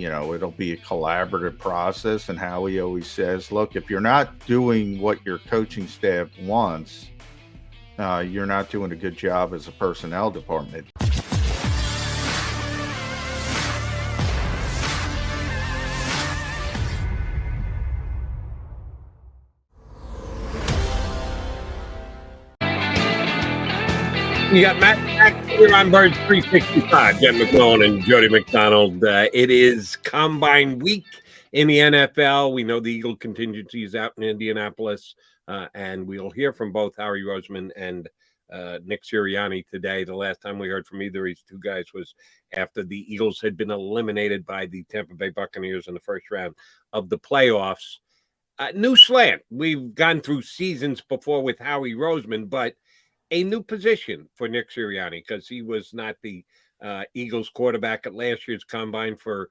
it'll be a collaborative process. And Howie always says, look, if you're not doing what your coaching staff wants, you're not doing a good job as a personnel department. You got Matt here on Birds 365, Jen McClellan and Jody McDonald. It is Combine Week in the NFL. We know the Eagle contingency is out in Indianapolis, and we'll hear from both Howie Roseman and Nick Sirianni today. The last time we heard from either of these two guys was after the Eagles had been eliminated by the Tampa Bay Buccaneers in the first round of the playoffs. New slant. We've gone through seasons before with Howie Roseman, but a new position for Nick Sirianni because he was not the Eagles quarterback at last year's combine for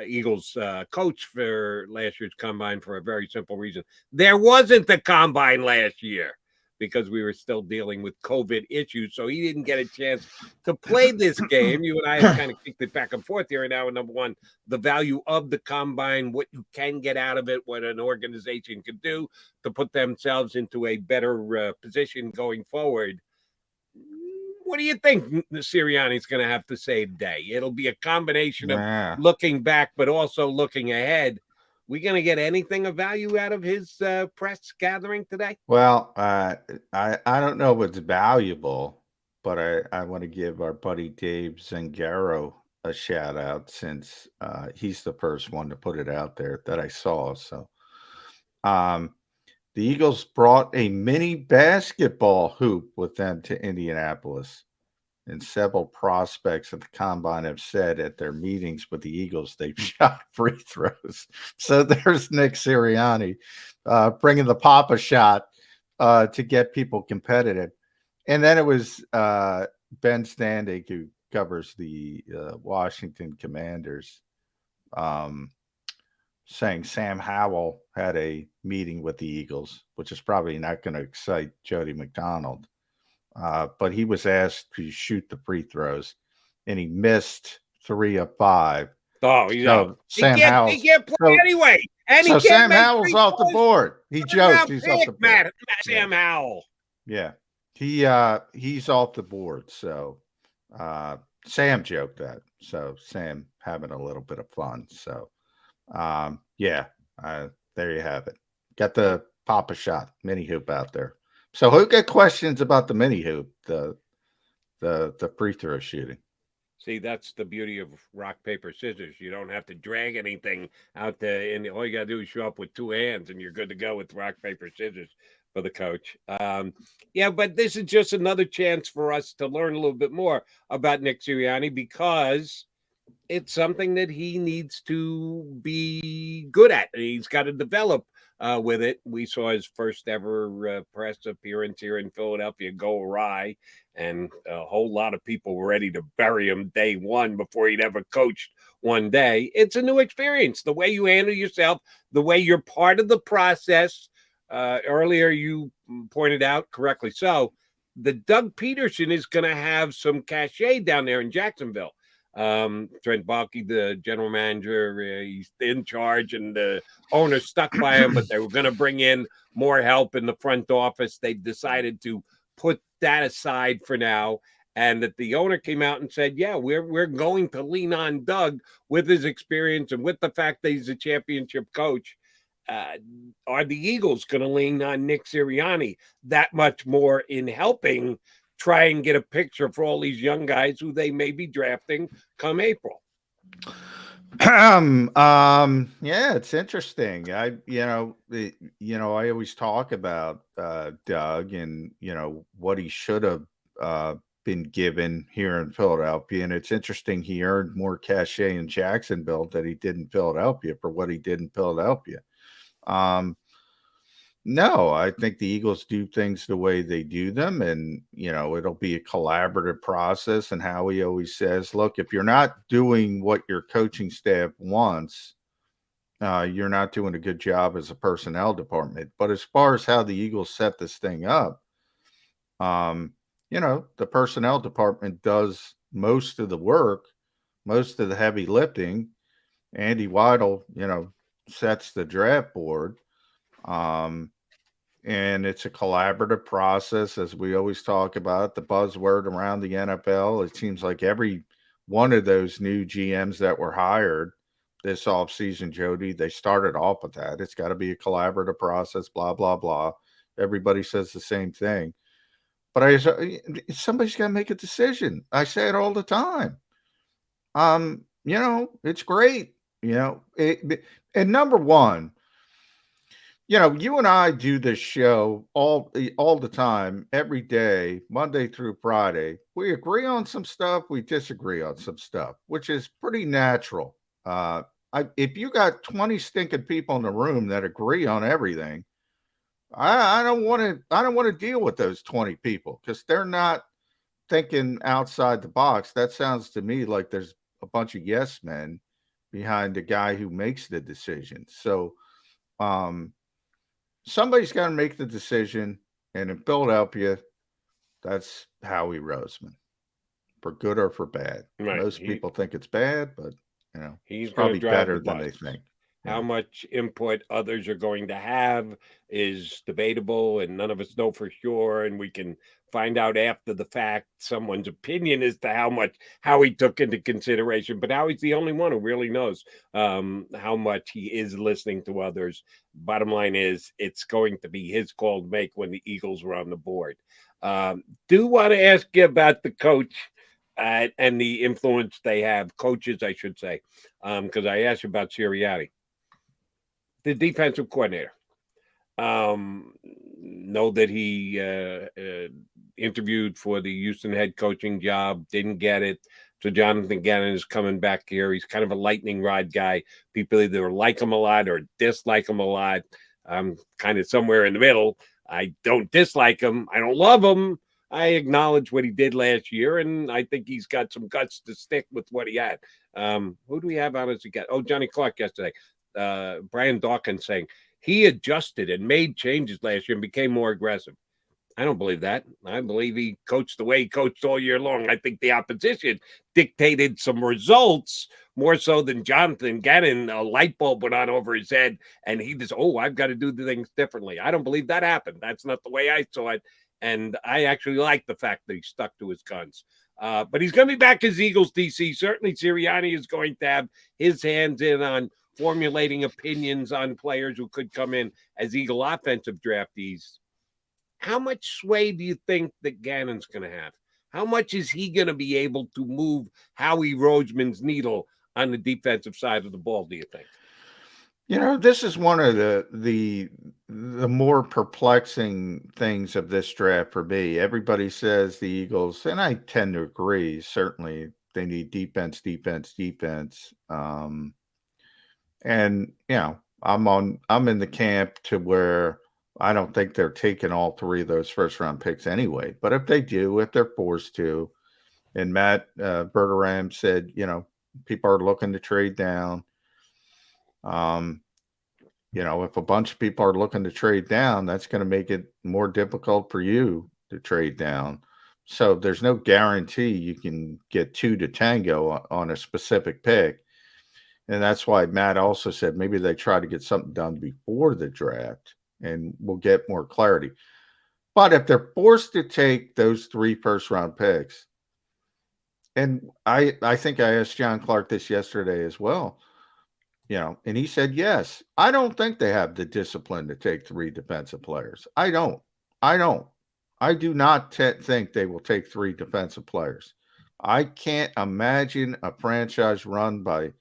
Eagles coach for last year's combine for a very simple reason. There wasn't a combine last year because we were still dealing with COVID issues. So he didn't get a chance to play this game. You and I have kind of kicked it back and forth here. And now, number one, the value of the combine, what you can get out of it, what an organization can do to put themselves into a better position going forward. What do you think Sirianni's going to have to say today? It'll be a combination of looking back, but also looking ahead. We going to get anything of value out of his press gathering today? Well, I don't know what's valuable, but I want to give our buddy Dave Zangaro a shout out since he's the first one to put it out there that I saw. So the Eagles brought a mini basketball hoop with them to Indianapolis. And several prospects at the combine have said at their meetings with the Eagles, they've shot free throws. So there's Nick Sirianni bringing the Papa shot to get people competitive. And then it was Ben Standig, who covers the Washington Commanders, saying Sam Howell had a meeting with the Eagles, which is probably not going to excite Jody McDonald. But he was asked to shoot the free throws, and he missed 3 of 5. Oh, so Sam Howell. He can't play anyway. And so Sam Howell's off the board. He joked he's off the board. Sam Howell. Yeah. He's off the board. So Sam joked that. So Sam having a little bit of fun. So there you have it. Got the Papa shot mini hoop out there. So who got questions about the mini hoop, the free throw shooting? See, that's the beauty of rock, paper, scissors. You don't have to drag anything out there, and all you got to do is show up with 2 hands, and you're good to go with rock, paper, scissors for the coach. But this is just another chance for us to learn a little bit more about Nick Sirianni because it's something that he needs to be good at. He's got to develop with it. We saw his first ever press appearance here in Philadelphia go awry, and a whole lot of people were ready to bury him day one before he'd ever coached one day. It's a new experience. The way you handle yourself, the way you're part of the process. Earlier, you pointed out correctly so, the Doug Peterson is going to have some cachet down there in Jacksonville. Trent Baalke, the general manager, he's in charge, and the owner stuck by him, but they were going to bring in more help in the front office. They've decided to put that aside for now, and that the owner came out and said, yeah, we're going to lean on Doug with his experience and with the fact that he's a championship coach. Are the Eagles going to lean on Nick Sirianni that much more in helping try and get a picture for all these young guys who they may be drafting come April? It's interesting. I always talk about Doug and what he should have been given here in Philadelphia, and it's interesting he earned more cachet in Jacksonville than he did in Philadelphia for what he did in Philadelphia. No, I think the Eagles do things the way they do them, and it'll be a collaborative process. And Howie always says, look, if you're not doing what your coaching staff wants, you're not doing a good job as a personnel department. But as far as how the Eagles set this thing up, the personnel department does most of the work, most of the heavy lifting, Andy Weidel, sets the draft board. Um, and it's a collaborative process, as we always talk about. The buzzword around the NFL, it seems like every one of those new GMs that were hired this offseason, Jody, they started off with that. It's got to be a collaborative process, blah, blah, blah. Everybody says the same thing. But somebody's got to make a decision. I say it all the time. It's great. And number one, you and I do this show all the time, every day, Monday through Friday. We agree on some stuff, we disagree on some stuff, which is pretty natural. If you got 20 stinking people in the room that agree on everything, I don't want to. I don't want to deal with those 20 people because they're not thinking outside the box. That sounds to me like there's a bunch of yes men behind the guy who makes the decision. So, um, somebody's got to make the decision. And in Philadelphia, that's Howie Roseman, for good or for bad. Right. Most people think it's bad, but He's it's going to probably drive the better than bus. they think. How Yeah. much input others are going to have is debatable, and none of us know for sure. And we can find out after the fact someone's opinion as to how he took into consideration. But Howie's the only one who really knows how much he is listening to others. Bottom line is, it's going to be his call to make when the Eagles were on the board. Do want to ask you about the coach and the influence they have, coaches, I should say, because I asked you about Sirianni, the defensive coordinator. Know that he interviewed for the Houston head coaching job, didn't get it. So Jonathan Gannon is coming back here. He's kind of a lightning rod guy. People either like him a lot or dislike him a lot. I'm kind of somewhere in the middle. I don't dislike him. I don't love him. I acknowledge what he did last year, and I think he's got some guts to stick with what he had. Who do we have on as a guest? Oh, Johnny Clark yesterday. Brian Dawkins saying he adjusted and made changes last year and became more aggressive. I don't believe that. I believe he coached the way he coached all year long. I think the opposition dictated some results more so than Jonathan Gannon. A light bulb went on over his head, and he just, I've got to do the things differently. I don't believe that happened. That's not the way I saw it. And I actually like the fact that he stuck to his guns. But he's going to be back as Eagles DC. Certainly, Sirianni is going to have his hands in on formulating opinions on players who could come in as Eagle offensive draftees. How much sway do you think that Gannon's going to have? How much is he going to be able to move Howie Roseman's needle on the defensive side of the ball, do you think? This is one of the more perplexing things of this draft for me. Everybody says the Eagles, and I tend to agree. Certainly, they need defense, defense, defense. And I'm in the camp to where I don't think they're taking all three of those first round picks anyway. But if they do, if they're forced to, and Matt Bergeram said, people are looking to trade down. If a bunch of people are looking to trade down, that's going to make it more difficult for you to trade down. So there's no guarantee you can get two to tango on a specific pick. And that's why Matt also said maybe they try to get something done before the draft and we'll get more clarity. But if they're forced to take those three first round picks, and I think I asked John Clark this yesterday as well, and he said, yes, I don't think they have the discipline to take three defensive players. I don't. I do not think they will take three defensive players. I can't imagine a franchise run by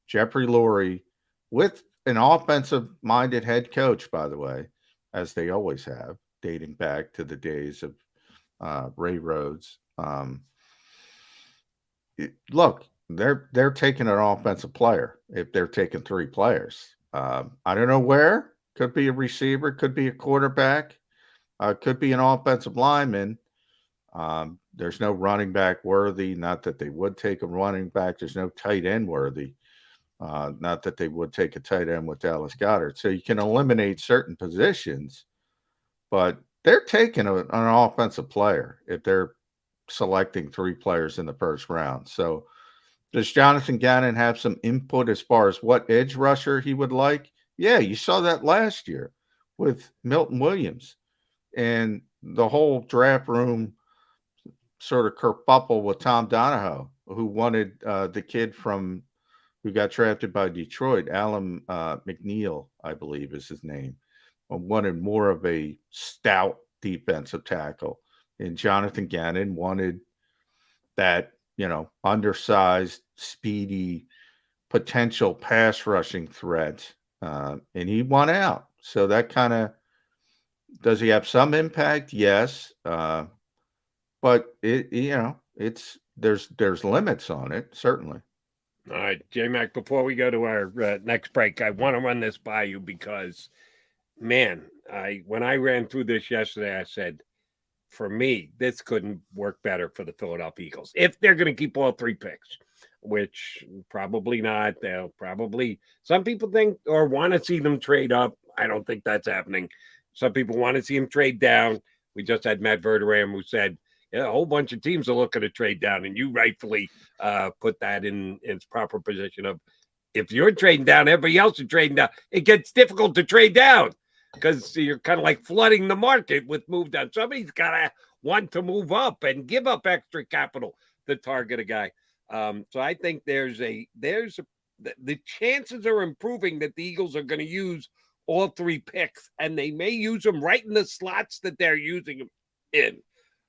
Jeffrey Lurie with an offensive minded head coach, by the way, as they always have, dating back to the days of Ray Rhodes. Look, they're taking an offensive player if they're taking three players. I don't know where. Could be a receiver, could be a quarterback, could be an offensive lineman. There's no running back worthy. Not that they would take a running back. There's no tight end worthy. Not that they would take a tight end with Dallas Goedert. So you can eliminate certain positions, but they're taking an offensive player if they're selecting three players in the first round. So Does Jonathan Gannon have some input as far as what edge rusher he would like? Yeah, you saw that last year with Milton Williams and the whole draft room sort of kerfuffle with Tom Donahoe, who wanted the kid from who got drafted by Detroit, Alan McNeil, I believe is his name, wanted more of a stout defensive tackle, and Jonathan Gannon wanted that undersized, speedy, potential pass rushing threat, and he won out. So that kind of does he have some impact? Yes, but it's there's limits on it certainly. All right, J-Mac, before we go to our next break, I want to run this by you because, man, when I ran through this yesterday, I said, for me, this couldn't work better for the Philadelphia Eagles if they're going to keep all 3 picks, which probably not. They'll probably, some people think or want to see them trade up. I don't think that's happening. Some people want to see them trade down. We just had Matt Verderam who said, yeah, a whole bunch of teams are looking to trade down, and you rightfully put that in its proper position of if you're trading down, everybody else is trading down. It gets difficult to trade down because you're kind of like flooding the market with move down. Somebody's got to want to move up and give up extra capital to target a guy. So I think the chances are improving that the Eagles are going to use all 3 picks, and they may use them right in the slots that they're using them in.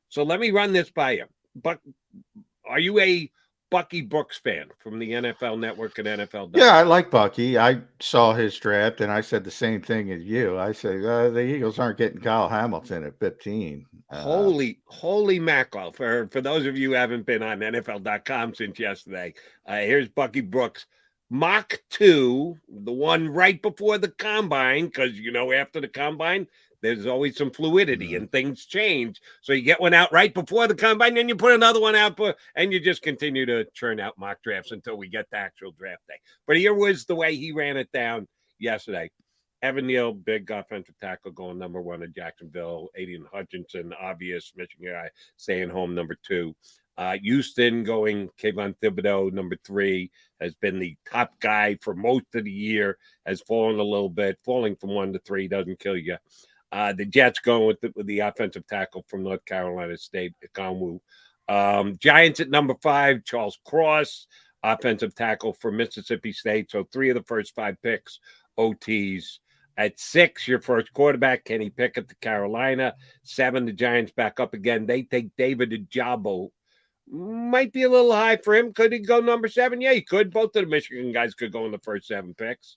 So let me run this by you. Buck, are you a Bucky Brooks fan from the NFL Network and NFL? Yeah, I like Bucky. I saw his draft, and I said the same thing as you. I said the Eagles aren't getting Kyle Hamilton at 15. Holy mackerel! For those of you who haven't been on NFL.com since yesterday, here's Bucky Brooks. Mock 2, the one right before the combine, because after the combine, there's always some fluidity and things change. So you get one out right before the combine, then you put another one out, and you just continue to churn out mock drafts until we get the actual draft day. But here was the way he ran it down yesterday. Evan Neal, big offensive tackle, going number 1 at Jacksonville. Aiden Hutchinson, obvious Michigan guy, staying home number 2. Houston going Kayvon Thibodeau, number 3, has been the top guy for most of the year, has fallen a little bit. Falling from 1 to 3 doesn't kill you. The Jets going with the offensive tackle from North Carolina State, Ekonwu. Giants at number 5, Charles Cross, offensive tackle for Mississippi State. So 3 of the first 5 picks, OTs. At 6, your first quarterback, Kenny Pickett to Carolina. 7, the Giants back up again. They take David Ojabo. Might be a little high for him. Could he go number 7? Yeah, he could. Both of the Michigan guys could go in the first 7 picks.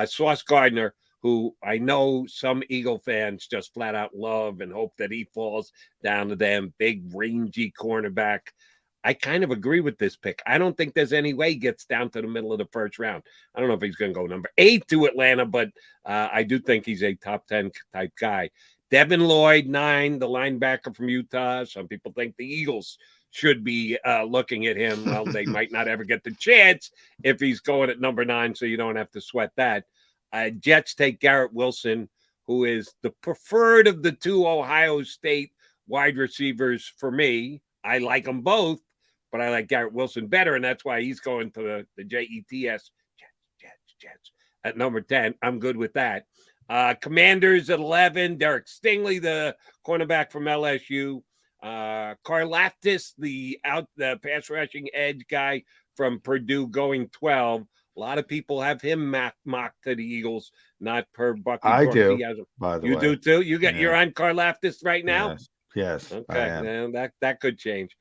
Sauce Gardner, who I know some Eagle fans just flat out love and hope that he falls down to them. Big, rangy cornerback. I kind of agree with this pick. I don't think there's any way he gets down to the middle of the first round. I don't know if he's going to go number 8 to Atlanta, but I do think he's a top 10 type guy. Devin Lloyd, 9, the linebacker from Utah. Some people think the Eagles should be looking at him. Well, they might not ever get the chance if he's going at number 9, so you don't have to sweat that. Jets take Garrett Wilson, who is the preferred of the 2 Ohio State wide receivers for me. I like them both, but I like Garrett Wilson better, and that's why he's going to the Jets at number 10. I'm good with that. Commanders at 11, Derek Stingley, the cornerback from LSU. Karlaftis, the pass rushing edge guy from Purdue, going 12. A lot of people have him mocked to the Eagles, not per Bucky I Brooks. do, by the way. You do too? You're on Karlaftis right now? Yes. Okay, that could change.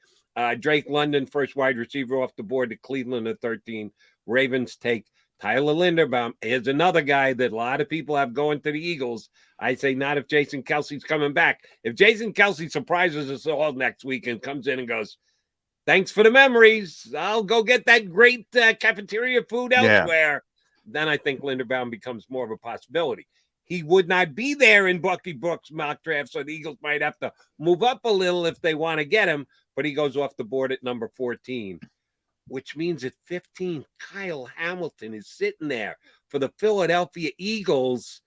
Drake London, first wide receiver off the board to Cleveland at 13. Ravens take Tyler Linderbaum. Here's another guy that a lot of people have going to the Eagles. I say not if Jason Kelsey's coming back. If Jason Kelsey surprises us all next week and comes in and goes, thanks for the memories, I'll go get that great cafeteria food elsewhere, then I think Linderbaum becomes more of a possibility. He would not be there in Bucky Brooks' mock draft, so the Eagles might have to move up a little if they want to get him, but he goes off the board at number 14, which means at 15, Kyle Hamilton is sitting there for the Philadelphia Eagles.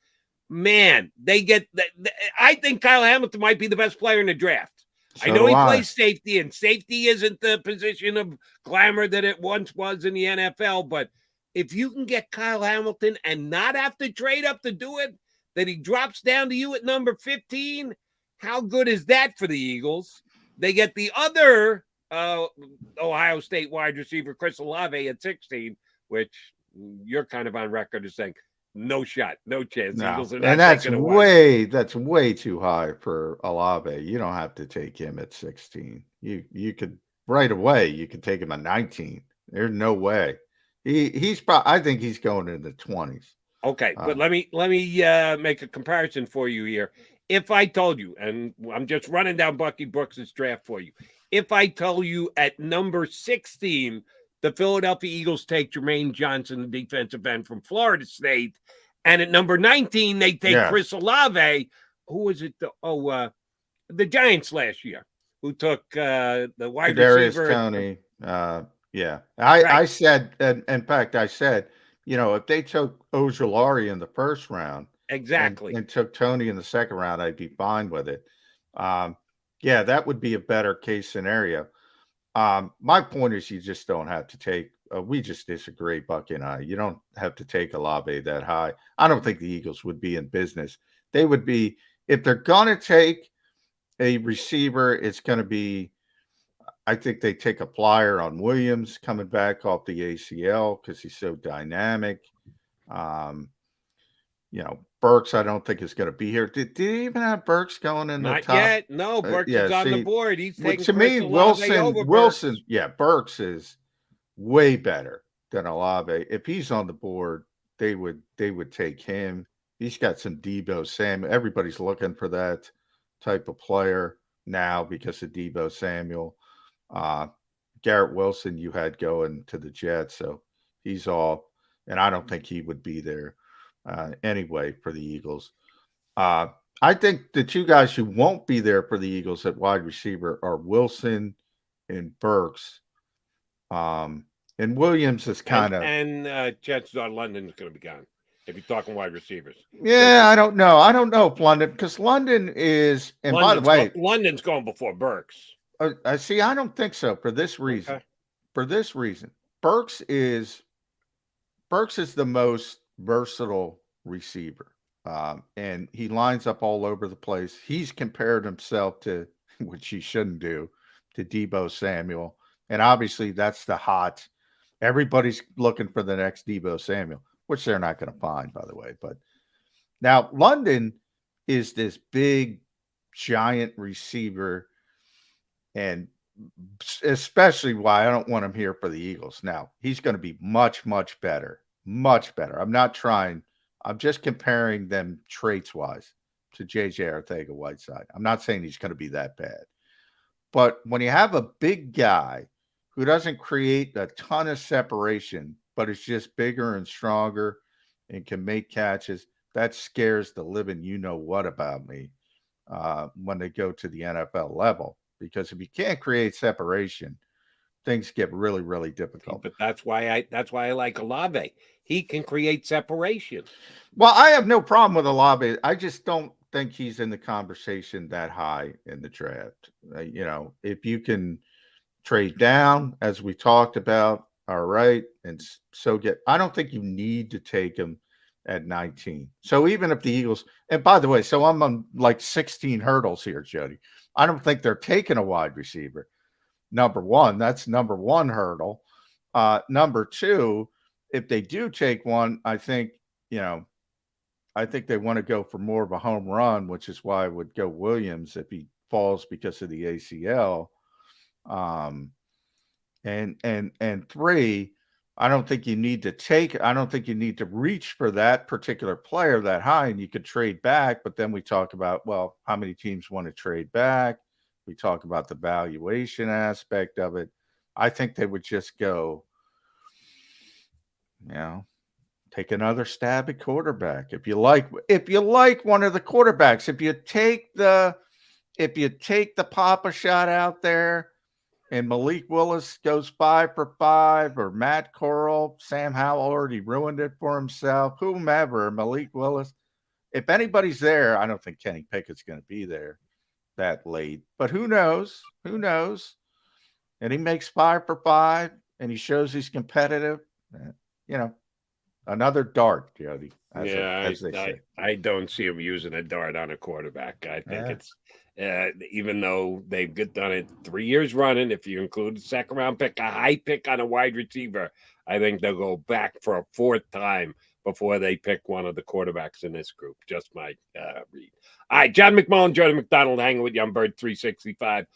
Man, I think Kyle Hamilton might be the best player in the draft. I So know do he I. plays safety, and safety isn't the position of glamour that it once was in the NFL. But if you can get Kyle Hamilton and not have to trade up to do it, that he drops down to you at number 15, how good is that for the Eagles? They get the other Ohio State wide receiver, Chris Olave, at 16, which you're kind of on record as saying, no shot, no chance. The No, Eagles are and not taking a wide. that's way too high for Olave. You don't have to take him at 16. You could right away. You could take him at 19. There's no way. He's probably. I think he's going in the 20s. Okay, but Uh, let me make a comparison for you here. If I told you, and I'm just running down Bucky Brooks' draft for you, if I told you at number 16, the Philadelphia Eagles take Jermaine Johnson, the defensive end from Florida State, and at number 19 they take Chris yes, Olave, who was it? The Giants last year, who took the wide Kadarius receiver at Tony. Yeah, I right, I said. In fact, I said, if they took Ojulari in the first round and exactly. took Tony in the second round, I'd be fine with it. Um, yeah, that would be a better case scenario. My point is, you just don't have to take. We just disagree, Bucky and I. You don't have to take Olave that high. I don't think the Eagles would be in business. They would be if they're gonna take a receiver. It's gonna be. I think they take a flyer on Williams coming back off the ACL because he's so dynamic. Um, Burks, I don't think is going to be here. Did he even have Burks going in the Not top? yet. No, Burks Yeah, is on the see, board. He's taking to me, Chris Olave over Burks. Yeah, Burks is way better than Olave. If he's on the board, they would take him. He's got some Debo Samuel. Everybody's looking for that type of player now because of Debo Samuel. Uh, Garrett Wilson, you had going to the Jets, so he's all, and I don't think he would be there anyway for the Eagles. Uh, I think the two guys who won't be there for the Eagles at wide receiver are Wilson and Burks. And Williams is kind of, Chances are London's going to be gone. If you're talking wide receivers, yeah, I don't know. I don't know if London, because London is, and by the way, London's going before Burks. I see. I don't think so for this reason. Okay. For this reason, Burks is the most versatile receiver, and he lines up all over the place. He's compared himself to, which he shouldn't do, to Debo Samuel, and obviously that's the hot. Everybody's looking for the next Debo Samuel, which they're not going to find, by the way. But now London is this big, giant receiver, and especially why I don't want him here for the Eagles. Now, he's going to be much, much better. Much better. I'm just comparing them traits wise to JJ Arcega-Whiteside. I'm not saying he's going to be that bad. But when you have a big guy who doesn't create a ton of separation, but is just bigger and stronger and can make catches, that scares the living you know what about me when they go to the NFL level. Because if you can't create separation, things get really, really difficult. But that's why I like Olave. He can create separation. Well, I have no problem with Olave. I just don't think he's in the conversation that high in the draft. If you can trade down, as we talked about, all right, and so I don't think you need to take him at 19. So even if the Eagles, and by the way, so I'm on like 16 hurdles here, Jody. I don't think they're taking a wide receiver. Number one, that's number one hurdle. Number two, if they do take one, I think they want to go for more of a home run, which is why I would go Williams if he falls because of the ACL. And three, I don't think you need to reach for that particular player that high, and you could trade back. But then we talk about, well, how many teams want to trade back? We talk about the valuation aspect of it. I think they would just go, take another stab at quarterback. If you like one of the quarterbacks, if you take the Papa shot out there and Malik Willis goes 5 for 5, or Matt Corral, Sam Howell already ruined it for himself, whomever, Malik Willis. If anybody's there, I don't think Kenny Pickett's going to be there. that late. But who knows? Who knows? And he makes 5 for 5, and he shows he's competitive. You know, another dart, Jody, as they say. I don't see him using a dart on a quarterback. I think Yeah. it's even though they've done it 3 years running, if you include the second round pick, a high pick on a wide receiver, I think they'll go back for a 4th time before they pick one of the quarterbacks in this group. Just my read. All right, John McMullen, Jordan McDonald, hanging with you on Bird 365.